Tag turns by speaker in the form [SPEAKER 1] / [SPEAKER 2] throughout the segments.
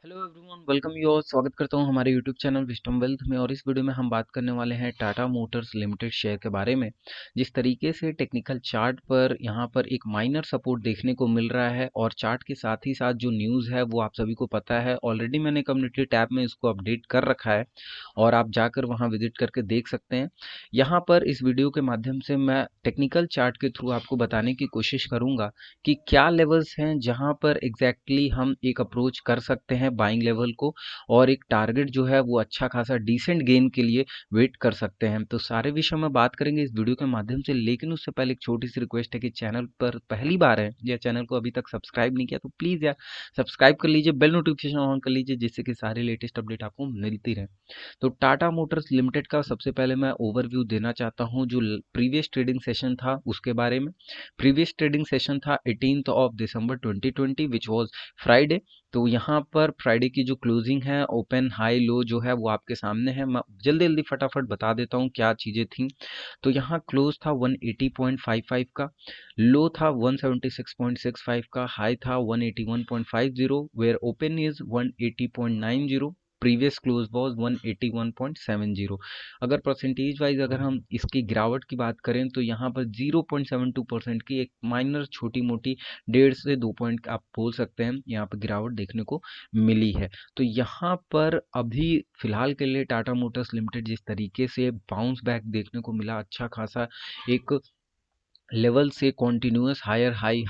[SPEAKER 1] Hello everyone, welcome you all. स्वागत करता हूं हमारे यूट्यूब चैनल विस्टम वेल्थ में। और इस वीडियो में हम बात करने वाले हैं टाटा मोटर्स लिमिटेड शेयर के बारे में। जिस तरीके से टेक्निकल चार्ट पर यहां पर एक माइनर सपोर्ट देखने को मिल रहा है और चार्ट के साथ ही साथ जो न्यूज़ है वो आप सभी को पता है। ऑलरेडी मैंने कम्युनिटी टैब में इसको अपडेट कर रखा है और आप जाकर वहां विजिट करके देख सकते हैं। यहाँ पर इस वीडियो के माध्यम से मैं टेक्निकल चार्ट के थ्रू आपको बताने की कोशिश करूंगा कि क्या लेवल्स हैं जहां पर एग्जैक्टली हम एक अप्रोच कर सकते हैं बाइंग लेवल को, और एक टारगेट जो है वो अच्छा खासा डिसेंट गेन के लिए वेट कर सकते हैं। तो सारे विषय में बात करेंगे इस वीडियो के माध्यम से, लेकिन उससे पहले एक छोटी सी रिक्वेस्ट है कि चैनल पर पहली बार है या चैनल को अभी तक सब्सक्राइब नहीं किया तो प्लीज़ यार सब्सक्राइब कर लीजिए, बेल नोटिफिकेशन ऑन कर लीजिए, जिससे कि सारी लेटेस्ट अपडेट आपको मिलती रहे। तो टाटा मोटर्स लिमिटेड का सबसे पहले मैं ओवरव्यू देना चाहता हूं जो प्रीवियस ट्रेडिंग सेशन था उसके बारे में। प्रीवियस ट्रेडिंग सेशन था 18th of December 2020 which was Friday. तो यहाँ पर फ्राइडे की जो क्लोजिंग है, ओपन हाई लो जो है वो आपके सामने है। मैं जल्दी जल्दी फटाफट बता देता हूँ क्या चीज़ें थी। तो यहाँ क्लोज था 180.55 का, लो था 176.65 का, हाई था 181.50, where open is 180.90, previous close was 181.70। अगर परसेंटेज वाइज अगर हम इसकी गिरावट की बात करें तो यहाँ पर 0.72% की एक माइनर छोटी मोटी 1.5 से 2 पॉइंट आप बोल सकते हैं यहाँ पर गिरावट देखने को मिली है। तो यहाँ पर अभी फिलहाल के लिए टाटा मोटर्स लिमिटेड जिस तरीके से बाउंस बैक देखने को मिला, अच्छा खासा एक लेवल से कॉन्टिन्यूअस हायर हाई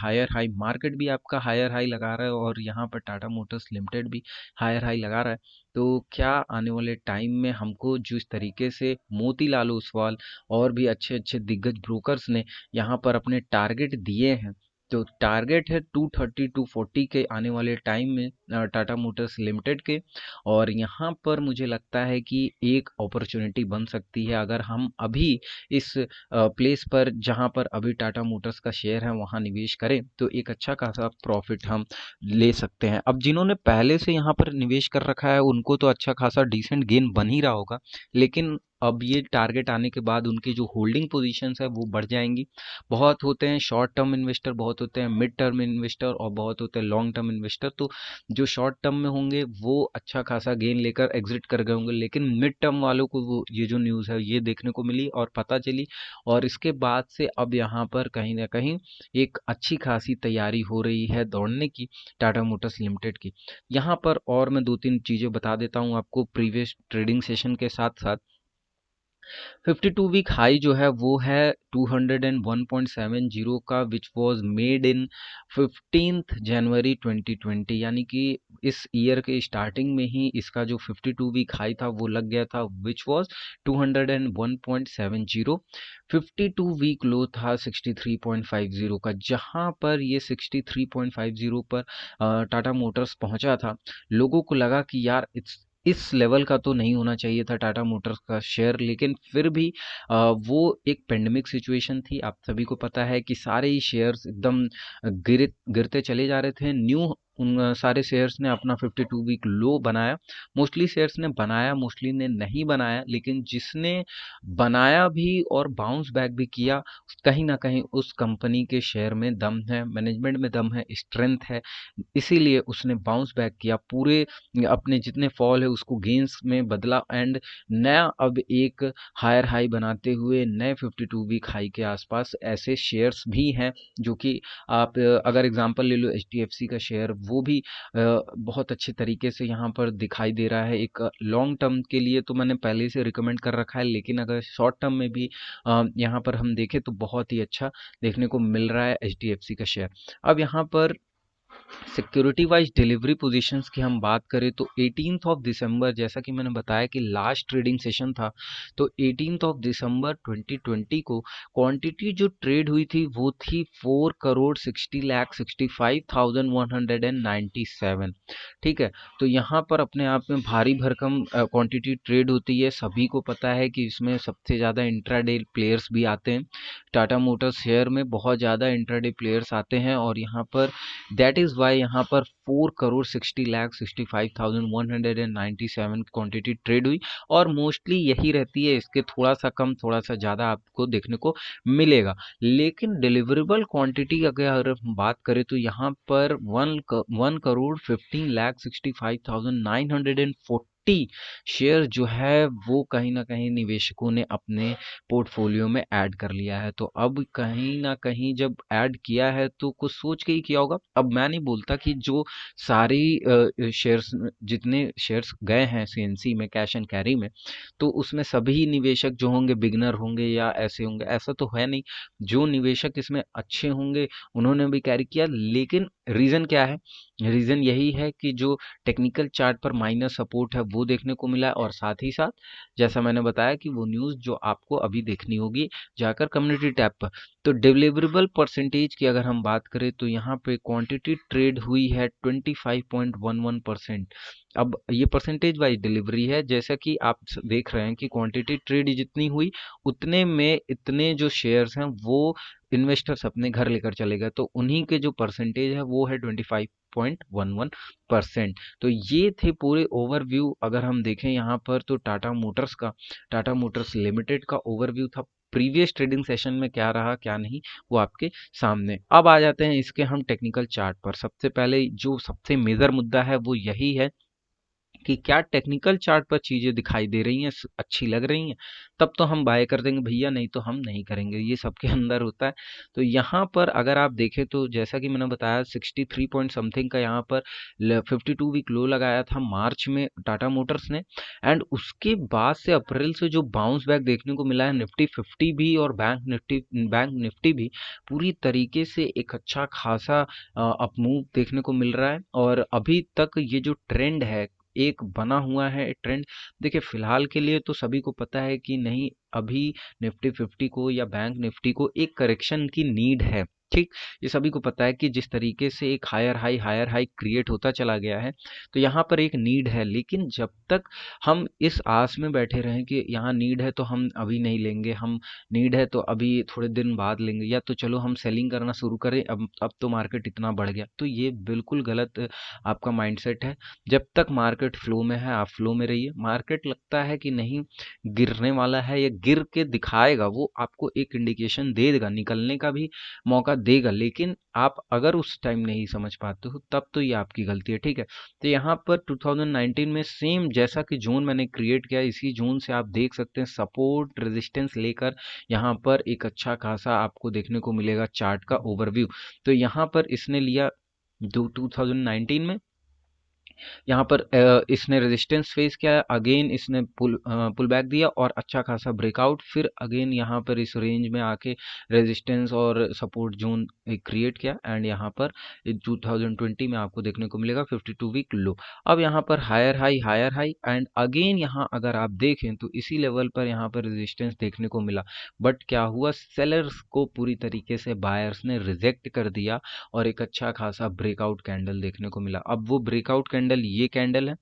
[SPEAKER 1] मार्केट भी आपका हायर हाई लगा रहा है और यहाँ पर टाटा मोटर्स लिमिटेड भी हायर हाई लगा रहा है। तो क्या आने वाले टाइम में हमको जो इस तरीके से मोतीलाल ओसवाल और भी अच्छे अच्छे दिग्गज ब्रोकर्स ने यहाँ पर अपने टारगेट दिए हैं, तो टारगेट है 230 240 के आने वाले टाइम में टाटा मोटर्स लिमिटेड के। और यहाँ पर मुझे लगता है कि एक अपॉर्चुनिटी बन सकती है अगर हम अभी इस प्लेस पर जहाँ पर अभी टाटा मोटर्स का शेयर है वहाँ निवेश करें तो एक अच्छा खासा प्रॉफिट हम ले सकते हैं। अब जिन्होंने पहले से यहाँ पर निवेश कर रखा है उनको तो अच्छा खासा डिसेंट गेन बन ही रहा होगा, लेकिन अब ये टारगेट आने के बाद उनकी जो होल्डिंग पोजीशंस है वो बढ़ जाएंगी। बहुत होते हैं शॉर्ट टर्म इन्वेस्टर, बहुत होते हैं मिड टर्म इन्वेस्टर और बहुत होते हैं लॉन्ग टर्म इन्वेस्टर। तो जो शॉर्ट टर्म में होंगे वो अच्छा खासा गेन लेकर एग्जिट कर गए होंगे, लेकिन मिड टर्म वालों को वो ये जो न्यूज़ है ये देखने को मिली और पता चली, और इसके बाद से अब यहाँ पर कहीं ना कहीं एक अच्छी खासी तैयारी हो रही है दौड़ने की टाटा मोटर्स लिमिटेड की। यहाँ पर और मैं दो तीन चीज़ें बता देता हूँ आपको प्रीवियस ट्रेडिंग सेशन के साथ साथ। 52 वीक हाई जो है वो है 201.70 का, which was made in 15th जनवरी 2020, यानी कि इस ईयर के स्टार्टिंग में ही इसका जो 52 वीक हाई था वो लग गया था, विच वाज 201.70। 52 वीक लो था 63.50 का, जहां पर ये 63.50 पर टाटा मोटर्स पहुंचा था। लोगों को लगा कि यार इस लेवल का तो नहीं होना चाहिए था टाटा मोटर्स का शेयर, लेकिन फिर भी वो एक पेंडेमिक सिचुएशन थी। आप सभी को पता है कि सारे ही शेयर्स एकदम गिरते चले जा रहे थे। न्यू उन सारे शेयर्स ने अपना 52 वीक लो बनाया। मोस्टली शेयर्स ने बनाया, मोस्टली ने नहीं बनाया, लेकिन जिसने बनाया भी और बाउंस बैक भी किया, कहीं ना कहीं उस कंपनी के शेयर में दम है, मैनेजमेंट में दम है, स्ट्रेंथ है, इसीलिए उसने बाउंस बैक किया, पूरे अपने जितने फॉल है उसको गेंस में बदला एंड नया अब एक हायर हाई बनाते हुए नए 52 वीक हाई के आसपास ऐसे शेयर्स भी हैं जो कि आप अगर एग्जांपल ले लो एचडीएफसी का शेयर, वो भी बहुत अच्छे तरीके से यहाँ पर दिखाई दे रहा है। एक लॉन्ग टर्म के लिए तो मैंने पहले से रिकमेंड कर रखा है, लेकिन अगर शॉर्ट टर्म में भी यहाँ पर हम देखें तो बहुत ही अच्छा देखने को मिल रहा है एचडीएफसी का शेयर। अब यहाँ पर सिक्योरिटी वाइज डिलीवरी पोजीशंस की हम बात करें तो 18th ऑफ दिसंबर, जैसा कि मैंने बताया कि लास्ट ट्रेडिंग सेशन था, तो 18th ऑफ दिसंबर 2020 को क्वांटिटी जो ट्रेड हुई थी वो थी 4,60,65,197। ठीक है, तो यहाँ पर अपने आप में भारी भरकम क्वांटिटी ट्रेड होती है। सभी को पता है कि इसमें सबसे ज़्यादा इंट्राडे प्लेयर्स भी आते हैं। टाटा मोटर्स शेयर में बहुत ज़्यादा इंट्राडे प्लेयर्स आते हैं और यहाँ पर दैट इज़ वाई यहाँ पर 4,60,65,197 क्वांटिटी ट्रेड हुई, और मोस्टली यही रहती है, इसके थोड़ा सा कम थोड़ा सा ज़्यादा आपको देखने को मिलेगा। लेकिन डिलीवरेबल क्वांटिटी अगर हम बात करें तो यहाँ पर 1,15,65,940 शेयर जो है वो कहीं ना कहीं निवेशकों ने अपने पोर्टफोलियो में ऐड कर लिया है। तो अब कहीं ना कहीं जब ऐड किया है तो कुछ सोच के ही किया होगा। अब मैं नहीं बोलता कि जो सारी शेयर्स, जितने शेयर्स गए हैं सीएनसी में, कैश एंड कैरी में, तो उसमें सभी निवेशक जो होंगे बिगनर होंगे या ऐसे होंगे, ऐसा तो है नहीं। जो निवेशक इसमें अच्छे होंगे उन्होंने भी कैरी किया। लेकिन रीज़न क्या है? रीज़न यही है कि जो टेक्निकल चार्ट पर माइनर सपोर्ट है वो देखने को मिला है, और साथ ही साथ जैसा मैंने बताया कि वो न्यूज़ जो आपको अभी देखनी होगी जाकर कम्युनिटी टैब पर। तो डिलीवरेबल परसेंटेज की अगर हम बात करें तो यहाँ पे क्वांटिटी ट्रेड हुई है 25.11%। अब ये परसेंटेज वाइज डिलीवरी है, जैसा कि आप देख रहे हैं कि क्वांटिटी ट्रेड जितनी हुई उतने में इतने जो शेयर्स हैं वो इन्वेस्टर्स अपने घर लेकर चले गए, तो उन्हीं के जो परसेंटेज है वो है 25.11%। तो ये थे पूरे ओवरव्यू। अगर हम देखें यहाँ पर तो टाटा मोटर्स लिमिटेड का ओवरव्यू था। प्रीवियस ट्रेडिंग सेशन में क्या रहा क्या नहीं वो आपके सामने। अब आ जाते हैं इसके हम टेक्निकल चार्ट पर। सबसे पहले जो सबसे मेजर मुद्दा है वो यही है कि क्या टेक्निकल चार्ट पर चीजें दिखाई दे रही हैं, अच्छी लग रही हैं, तब तो हम बाय कर देंगे भैया, नहीं तो हम नहीं करेंगे। ये सबके अंदर होता है। तो यहाँ पर अगर आप देखें तो जैसा कि मैंने बताया 63 पॉइंट समथिंग का यहाँ पर 52 वीक लो लगाया था मार्च में टाटा मोटर्स ने। एंड उसके बाद से अप्रैल से जो बाउंस बैक देखने को मिला है, निफ्टी 50 भी और बैंक निफ्टी भी पूरी तरीके से एक अच्छा खासा अप मूव देखने को मिल रहा है। और अभी तक ये जो ट्रेंड है, एक बना हुआ है ट्रेंड। देखिए फिलहाल के लिए तो सभी को पता है कि नहीं, अभी निफ्टी 50 को या बैंक निफ्टी को एक करेक्शन की नीड है। ठीक, ये सभी को पता है कि जिस तरीके से एक हायर हाई क्रिएट होता चला गया है, तो यहाँ पर एक नीड है। लेकिन जब तक हम इस आस में बैठे रहें कि यहाँ नीड है तो हम अभी नहीं लेंगे, हम नीड है तो अभी थोड़े दिन बाद लेंगे, या तो चलो हम सेलिंग करना शुरू करें, अब तो मार्केट इतना बढ़ गया, तो ये बिल्कुल गलत आपका माइंडसेट है। जब तक मार्केट फ्लो में है आप फ्लो में रहिए। मार्केट लगता है कि नहीं गिरने वाला है या गिर के दिखाएगा, वो आपको एक इंडिकेशन दे देगा, निकलने का भी मौका देगा। लेकिन आप अगर उस टाइम नहीं समझ पाते हो तब तो ये आपकी गलती है। ठीक है, तो यहाँ पर 2019 में सेम जैसा कि जोन मैंने क्रिएट किया, इसी जोन से आप देख सकते हैं सपोर्ट रेजिस्टेंस लेकर यहाँ पर एक अच्छा खासा आपको देखने को मिलेगा चार्ट का ओवरव्यू। तो यहाँ पर इसने लिया 2019 में, यहाँ पर इसने रेजिस्टेंस फेस किया, अगेन इसने पुल बैक दिया और अच्छा खासा ब्रेकआउट, फिर अगेन यहाँ पर इस रेंज में आके रेजिस्टेंस और सपोर्ट जोन क्रिएट किया। एंड यहाँ पर 2020 में आपको देखने को मिलेगा 52 वीक लो। अब यहाँ पर हायर हाई एंड अगेन यहाँ अगर आप देखें तो इसी लेवल पर यहाँ पर रेजिस्टेंस देखने को मिला। बट क्या हुआ, सेलर्स को पूरी तरीके से बायर्स ने रिजेक्ट कर दिया और एक अच्छा खासा ब्रेकआउट कैंडल देखने को मिला। अब वो ब्रेकआउट कैंडल ये कैंडल है।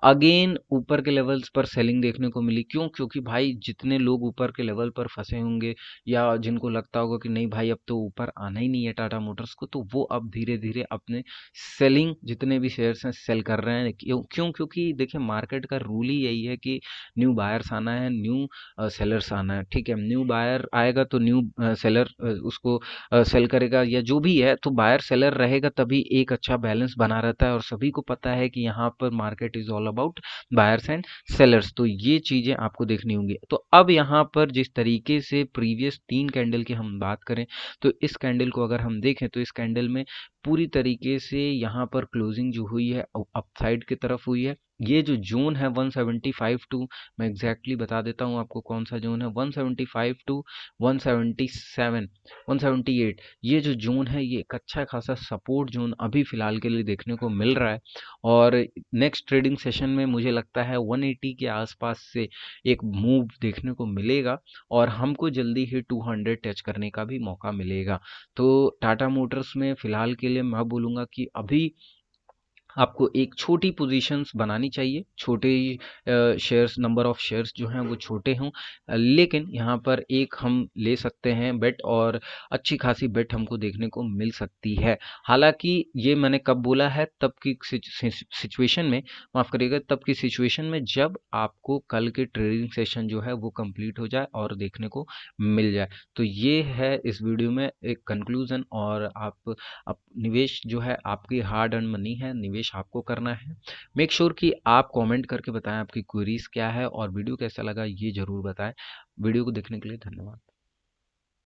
[SPEAKER 1] अगेन ऊपर के लेवल्स पर सेलिंग देखने को मिली। क्यों? क्योंकि भाई जितने लोग ऊपर के लेवल पर फंसे होंगे या जिनको लगता होगा कि नहीं भाई अब तो ऊपर आना ही नहीं है टाटा मोटर्स को, तो वो अब धीरे धीरे अपने सेलिंग जितने भी शेयर्स हैं सेल कर रहे हैं। क्यों? क्योंकि देखिए मार्केट का रूल ही यही है कि न्यू बायर्स आना है, न्यू सेलर्स आना है। ठीक है, न्यू बायर आएगा तो न्यू सेलर उसको सेल करेगा, या जो भी है, तो बायर सेलर रहेगा तभी एक अच्छा बैलेंस बना रहता है। और सभी को पता है कि यहाँ पर market is all about buyers and sellers, तो ये चीजें आपको देखनी होंगी। तो अब यहाँ पर जिस तरीके से प्रीवियस 3 कैंडल की हम बात करें तो इस कैंडल को अगर हम देखें तो इस कैंडल में पूरी तरीके से यहाँ पर क्लोजिंग जो हुई है अपसाइड की तरफ हुई है। ये जो जोन है 175 टू, मैं एग्जैक्टली बता देता हूँ आपको कौन सा जोन है, 175 टू 177 178, ये जो जोन है ये एक अच्छा खासा सपोर्ट जोन अभी फिलहाल के लिए देखने को मिल रहा है। और नेक्स्ट ट्रेडिंग सेशन में मुझे लगता है 180 के आसपास से एक मूव देखने को मिलेगा और हमको जल्दी ही 200 टच करने का भी मौका मिलेगा। तो टाटा मोटर्स में फिलहाल के लिए मैं बोलूँगा कि अभी आपको एक छोटी पोजीशंस बनानी चाहिए, छोटे शेयर्स, नंबर ऑफ शेयर्स जो हैं वो छोटे हों, लेकिन यहाँ पर एक हम ले सकते हैं बेट, और अच्छी खासी बेट हमको देखने को मिल सकती है। हालांकि ये मैंने कब बोला है, तब की सिचुएशन में, माफ़ करिएगा, तब की सिचुएशन में जब आपको कल के ट्रेडिंग सेशन जो है वो कंप्लीट हो जाए और देखने को मिल जाए। तो ये है इस वीडियो में एक कंक्लूजन। और आप निवेश जो है आपकी हार्ड अर्न मनी है, निवेश आपको करना है। मेक श्योर कि आप कमेंट करके बताएं आपकी क्वेरीज क्या है, और वीडियो कैसा लगा ये ज़रूर बताएं। वीडियो को देखने के लिए धन्यवाद।